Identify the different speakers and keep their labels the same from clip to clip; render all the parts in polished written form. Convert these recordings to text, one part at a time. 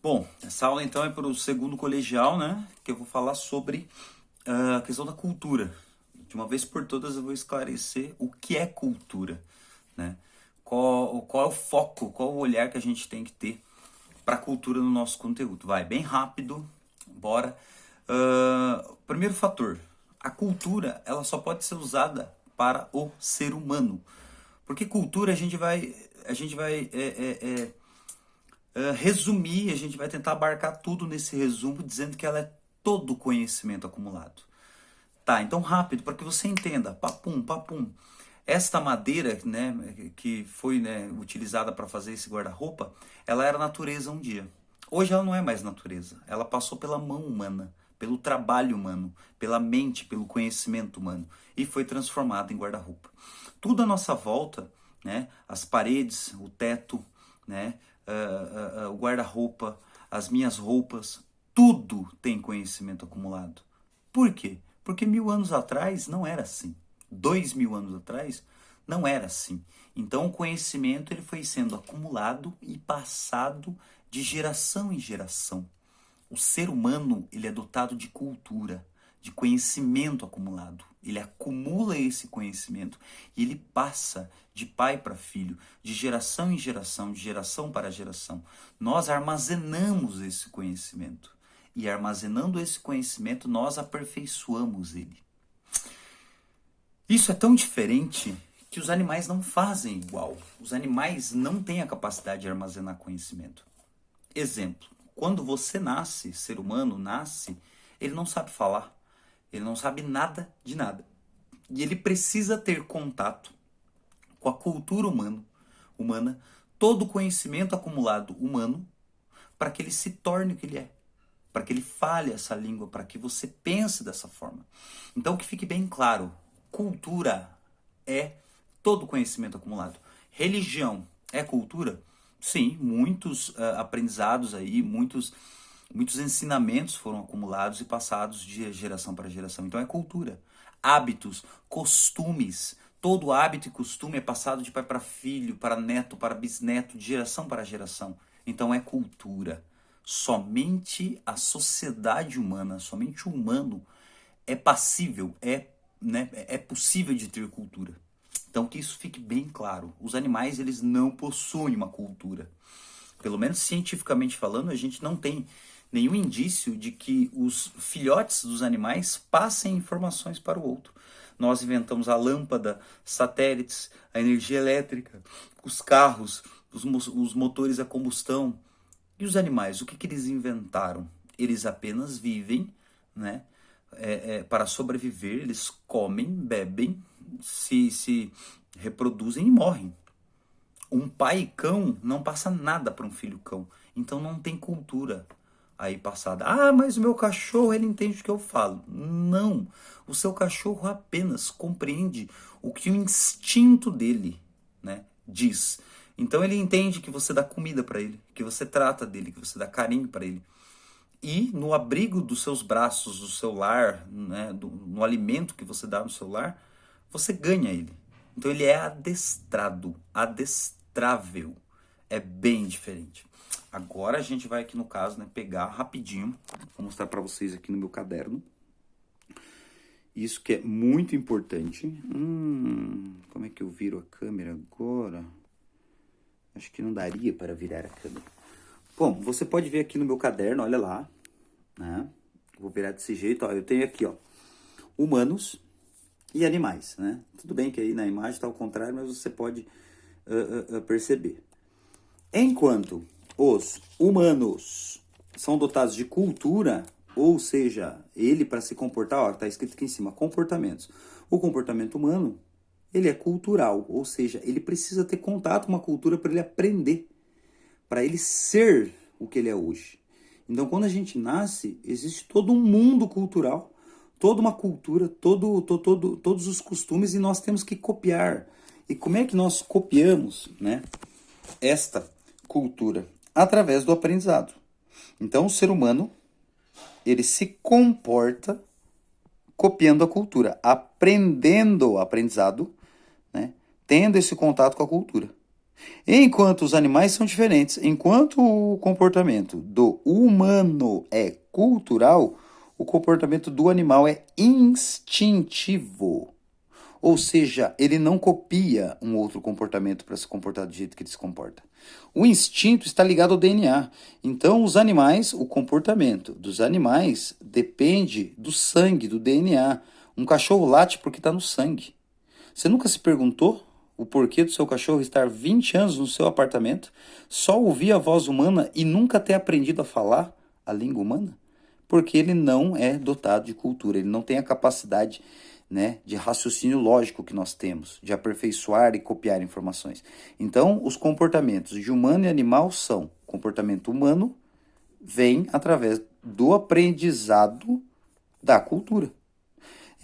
Speaker 1: Bom, essa aula então é para o segundo colegial, né? Que eu vou falar sobre a questão da cultura. De uma vez por todas eu vou esclarecer o que é cultura, né? Qual é o foco, qual é o olhar que a gente tem que ter para a cultura no nosso conteúdo. Vai bem rápido, bora. Primeiro fator, a cultura ela só pode ser usada para o ser humano. Porque cultura a gente vai resumir, a gente vai tentar abarcar tudo nesse resumo, dizendo que ela é todo conhecimento acumulado. Tá, então rápido, para que você entenda, papum, papum. Esta madeira, né, que foi, né, utilizada para fazer esse guarda-roupa, ela era natureza um dia. Hoje ela não é mais natureza, ela passou pela mão humana, pelo trabalho humano, pela mente, pelo conhecimento humano e foi transformada em guarda-roupa. Tudo à nossa volta, né, as paredes, o teto, né, o guarda-roupa, as minhas roupas, tudo tem conhecimento acumulado. Por quê? Porque 1000 anos atrás não era assim. 2000 anos atrás não era assim. Então o conhecimento ele foi sendo acumulado e passado de geração em geração. O ser humano ele é dotado de cultura, de conhecimento acumulado. Ele acumula esse conhecimento e ele passa de pai para filho, de geração em geração, de geração para geração. Nós armazenamos esse conhecimento e armazenando esse conhecimento nós aperfeiçoamos ele. Isso é tão diferente que os animais não fazem igual. Os animais não têm a capacidade de armazenar conhecimento. Exemplo, quando você nasce, ser humano nasce, ele não sabe falar, ele não sabe nada de nada. E ele precisa ter contato com a cultura humana, todo o conhecimento acumulado humano, para que ele se torne o que ele é, para que ele fale essa língua, para que você pense dessa forma. Então que fique bem claro, cultura é todo o conhecimento acumulado. Religião é cultura? Sim, muitos aprendizados aí, muitos ensinamentos foram acumulados e passados de geração para geração. Então é cultura. Hábitos, costumes, todo hábito e costume é passado de pai para filho, para neto, para bisneto, de geração para geração. Então é cultura. Somente a sociedade humana, somente o humano é passível, é possível de ter cultura. Então que isso fique bem claro. Os animais eles não possuem uma cultura. Pelo menos cientificamente falando, a gente não tem nenhum indício de que os filhotes dos animais passem informações para o outro. Nós inventamos a lâmpada, satélites, a energia elétrica, os carros, os motores a combustão. E os animais, o que eles inventaram? Eles apenas vivem, né, para sobreviver, eles comem, bebem, se reproduzem e morrem. Um pai cão não passa nada para um filho cão. Então não tem cultura aí passada. Ah, mas o meu cachorro ele entende o que eu falo. Não. O seu cachorro apenas compreende o que o instinto dele, né, diz. Então ele entende que você dá comida para ele, que você trata dele, que você dá carinho para ele. E no abrigo dos seus braços, do seu lar, né, no alimento que você dá no seu lar, você ganha ele. Então ele é adestrado, adestrável. É bem diferente. Agora a gente vai aqui no caso, né, pegar rapidinho, vou mostrar para vocês aqui no meu caderno. Isso que é muito importante. Como é que eu viro a câmera agora? Acho que não daria para virar a câmera. Bom, você pode ver aqui no meu caderno, olha lá, né? Vou virar desse jeito, ó. Eu tenho aqui, ó, humanos e animais, né? Tudo bem que aí na imagem está ao contrário, mas você pode perceber. Enquanto os humanos são dotados de cultura, ou seja, ele para se comportar, ó, tá escrito aqui em cima, comportamentos. O comportamento humano, ele é cultural, ou seja, ele precisa ter contato com uma cultura para ele aprender, para ele ser o que ele é hoje. Então, quando a gente nasce, existe todo um mundo cultural, toda uma cultura, todos os costumes, e nós temos que copiar. E como é que nós copiamos, né, esta cultura? Através do aprendizado. Então, o ser humano, ele se comporta copiando a cultura, aprendendo o aprendizado, né, tendo esse contato com a cultura. Enquanto os animais são diferentes, enquanto o comportamento do humano é cultural, o comportamento do animal é instintivo. Ou seja, ele não copia um outro comportamento para se comportar do jeito que ele se comporta. O instinto está ligado ao DNA. Então, os animais, o comportamento dos animais depende do sangue, do DNA. Um cachorro late porque está no sangue. Você nunca se perguntou o porquê do seu cachorro estar 20 anos no seu apartamento, só ouvir a voz humana e nunca ter aprendido a falar a língua humana? Porque ele não é dotado de cultura, ele não tem a capacidade, né, de raciocínio lógico que nós temos, de aperfeiçoar e copiar informações. Então, os comportamentos de humano e animal são: comportamento humano vem através do aprendizado da cultura.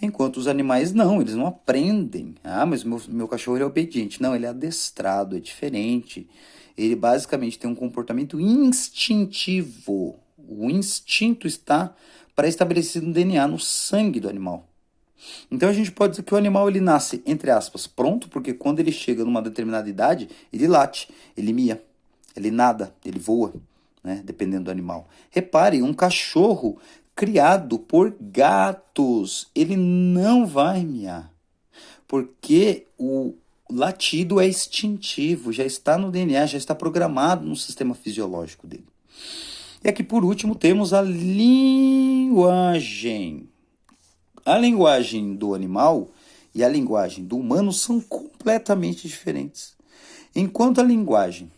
Speaker 1: Enquanto os animais não, eles não aprendem. Ah, mas meu cachorro é obediente. Não, ele é adestrado, é diferente. Ele basicamente tem um comportamento instintivo. O instinto está pré-estabelecido no DNA, no sangue do animal. Então a gente pode dizer que o animal ele nasce, entre aspas, pronto, porque quando ele chega numa determinada idade, ele late, ele mia, ele nada, ele voa, né? Dependendo do animal. Repare, um cachorro criado por gatos, ele não vai miar, porque o latido é instintivo, já está no DNA, já está programado no sistema fisiológico dele. E aqui por último temos a linguagem. A linguagem do animal e a linguagem do humano são completamente diferentes. Enquanto a linguagem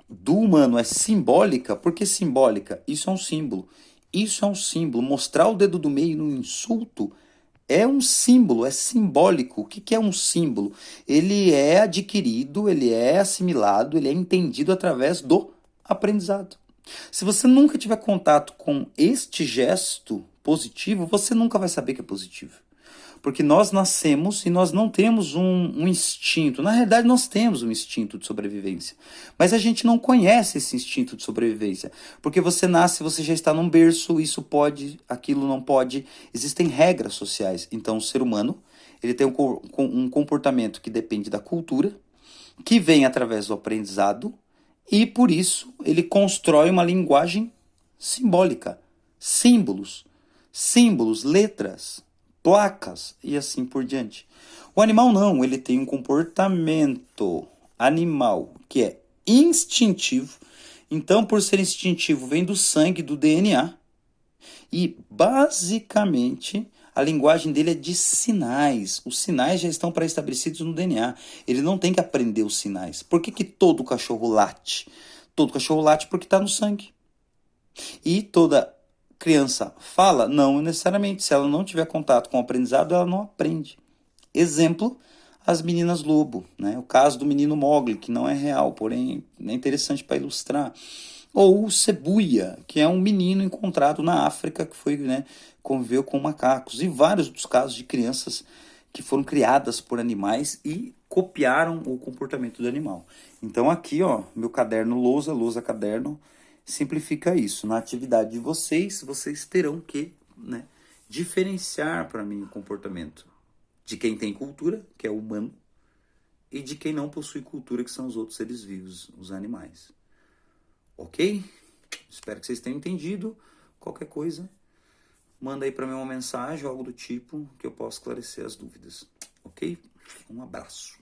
Speaker 1: do humano é simbólica, por que simbólica? Isso é um símbolo. Isso é um símbolo. Mostrar o dedo do meio no insulto é um símbolo, é simbólico. O que é um símbolo? Ele é adquirido, ele é assimilado, ele é entendido através do aprendizado. Se você nunca tiver contato com este gesto positivo, você nunca vai saber que é positivo. Porque nós nascemos e nós não temos um instinto. Na realidade, nós temos um instinto de sobrevivência. Mas a gente não conhece esse instinto de sobrevivência. Porque você nasce, você já está num berço, isso pode, aquilo não pode. Existem regras sociais. Então, o ser humano ele tem um comportamento que depende da cultura, que vem através do aprendizado, e por isso ele constrói uma linguagem simbólica. Símbolos. Símbolos, letras, placas e assim por diante. O animal não, ele tem um comportamento animal que é instintivo. Então, por ser instintivo, vem do sangue, do DNA. E, basicamente, a linguagem dele é de sinais. Os sinais já estão pré-estabelecidos no DNA. Ele não tem que aprender os sinais. Por que todo cachorro late? Todo cachorro late porque está no sangue. E toda criança fala? Não necessariamente. Se ela não tiver contato com o aprendizado, ela não aprende. Exemplo, as meninas lobo, né? O caso do menino Mowgli, que não é real, porém é interessante para ilustrar. Ou o Cebuia, que é um menino encontrado na África que foi, né, conviveu com macacos. E vários dos casos de crianças que foram criadas por animais e copiaram o comportamento do animal. Então aqui, ó, meu caderno lousa caderno, simplifica isso. Na atividade de vocês, vocês terão que, né, diferenciar para mim o comportamento de quem tem cultura, que é o humano, e de quem não possui cultura, que são os outros seres vivos, os animais. Ok? Espero que vocês tenham entendido. Qualquer coisa, manda aí para mim uma mensagem ou algo do tipo que eu possa esclarecer as dúvidas. Ok? Um abraço.